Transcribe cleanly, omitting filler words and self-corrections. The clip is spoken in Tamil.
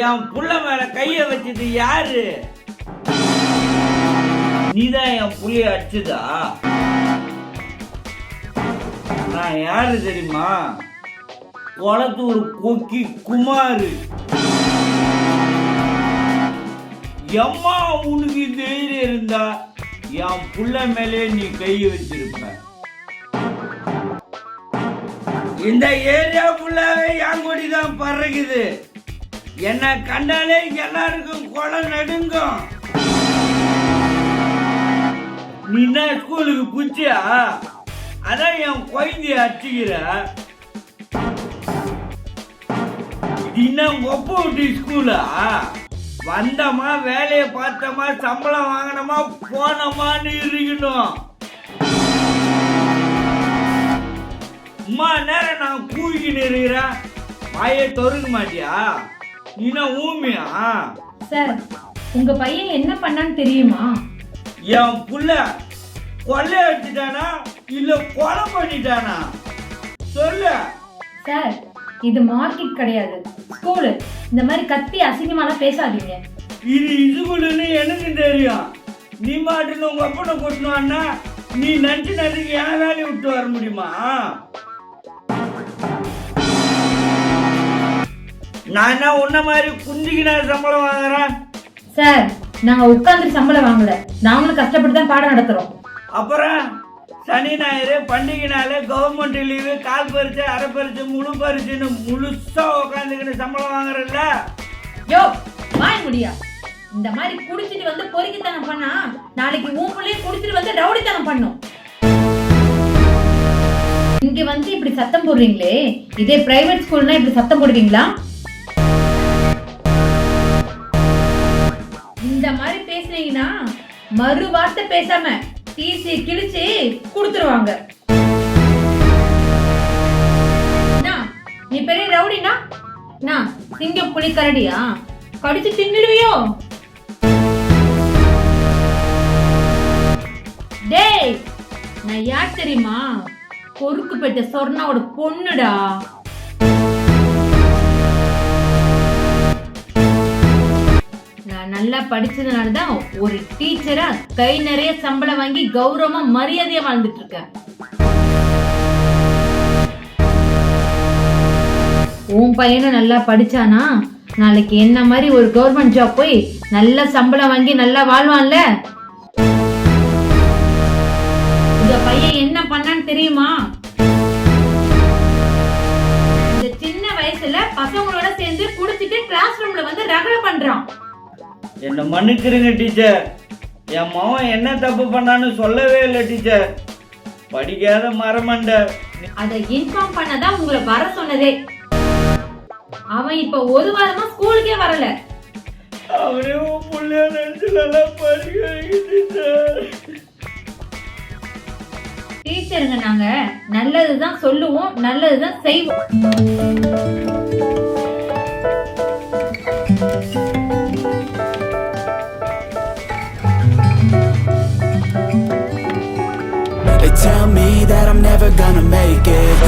என் புள்ள மேல கைய வச்சது யாரு? நீதான் என் புள்ளைய அடிச்சுதா? நான் யாரு தெரியுமா? குளத்தூர் கொக்கி குமாரு. எம்மா உனக்கு தைரியம் இருந்தா என் புள்ள மேலே நீ கைய வச்சிருப்ப. இந்த ஏரியா ஃபுல்லாவே என் கொடி தான் பறக்குது. என்ன கண்டாலே எல்லாருக்கும் கொலை நடுங்கும். நீ என்ன ஸ்கூலுக்கு புச்சியா? அதான் என் குழந்தைய அடிச்சுக்கிற. இது என்ன ஒப்ப விட்டு ஸ்கூலா? வந்தமா வேலையை பார்த்தோமா சம்பளம் வாங்கினோமா போனோமான்னு இருக்கணும். அம்மா நேரம் நான் கூவிக்கின்னு இருக்கிறேன், வாயை திறக்க மாட்டியா? நீனா ஊமியா? சார், உங்க பையன் என்ன பண்ணான்னு தெரியுமா? என் புள்ள கொள்ளை அடிச்சுட்டானா இல்ல கொலை பண்ணிட்டானா சொல்லு. சார், இது மார்க்கெட் கிடையாது, ஸ்கூலு. இந்த மாதிரி கத்தி அசிங்கமாலாம் பேசாதீங்க. இது இதுக்குன்னு எனக்கு தெரியும். நீ மாட்டுன்னு உங்க அப்பனை கொட்டணும்னா நீ நஞ்சு நதிக்கு என் வேலையை விட்டு வர முடியுமா? நான் என்ன உன்ன மாதிரி குந்திக்கு நான் சம்பளம் வாங்குறேன்? சார், நாங்க உட்கார்ந்து சம்பளம் வாங்கல, நாங்களும் கஷ்டப்பட்டு தான் பாடம் நடத்துறோம். அப்புறம் சனி ஞாயிறு பண்டிகை நாள் கவர்மெண்ட் லீவு கால் பரிச்சு அரை பரிச்சு முழு பரிச்சுன்னு முழுசா உட்காந்துக்கிட்டு சம்பளம் வாங்குறல்ல? யோ வாய் முடியா? இந்த மாதிரி குடிச்சிட்டு வந்து பொறுக்கித்தனம் பண்ணா நாளைக்கு உன் பிள்ளைய குடிச்சிட்டு வந்து ரவுடித்தனம் பண்ணும். இங்க வந்து இப்படி சத்தம் போடுறீங்களே, இதே பிரைவேட் ஸ்கூல்னா இப்படி சத்தம் போடுவீங்களா? இந்த மாதிரி பேசுனீங்கன்னா மறு வார்த்தை பேசாம டிசி கிழிச்சு கொடுத்துருவாங்க. நீ பெரிய ரவுடினா நான் சிங்கம் புலி கரடியா? கடிச்சு தின்னுடுவியோ? டேய், நான் யார் தெரியுமா? பொறுக்கு பெற்ற சொர்ணாவோட பொண்ணுடா. நான் நல்லா படிச்சதுனால தான் ஒரு டீச்சரா கை நிறைய சம்பளம் வாங்கி கௌரவமா மரியாதையா வாழ்ந்துட்டு இருக்கேன். உன் பையனும் நல்லா படிச்சானா நாளைக்கு என்ன மாதிரி ஒரு கவர்மெண்ட் ஜாப் போய் நல்ல சம்பளம் வாங்கி நல்லா வாழ்வான்ல. இந்த பையன் என்ன பண்ணான்னு தெரியுமா? இந்த சின்ன வயசுல பசங்களோட சேர்ந்து குடிச்சிட்டு கிளாஸ் ரூம்ல வந்து ரகலை பண்றான். என்ன மன்னிச்சிருங்க டீச்சர், என் மகன் என்ன தப்பு பண்ணான்னு சொல்லவே இல்லை டீச்சர். படிக்காத மரமண்ட. அதை இன்ஃபார்ம் பண்ணதான் உங்களை வர சொன்னதே. அவன் இப்ப ஒரு வாரமா ஸ்கூலுக்கே வரல. அவரே புள்ளைய நினைச்சுலாம் படிக்க டீச்சர். டீச்சருங்க நாங்க நல்லதுதான் சொல்லுவோம், நல்லதுதான் செய்வோம். They tell me that I'm never gonna make it.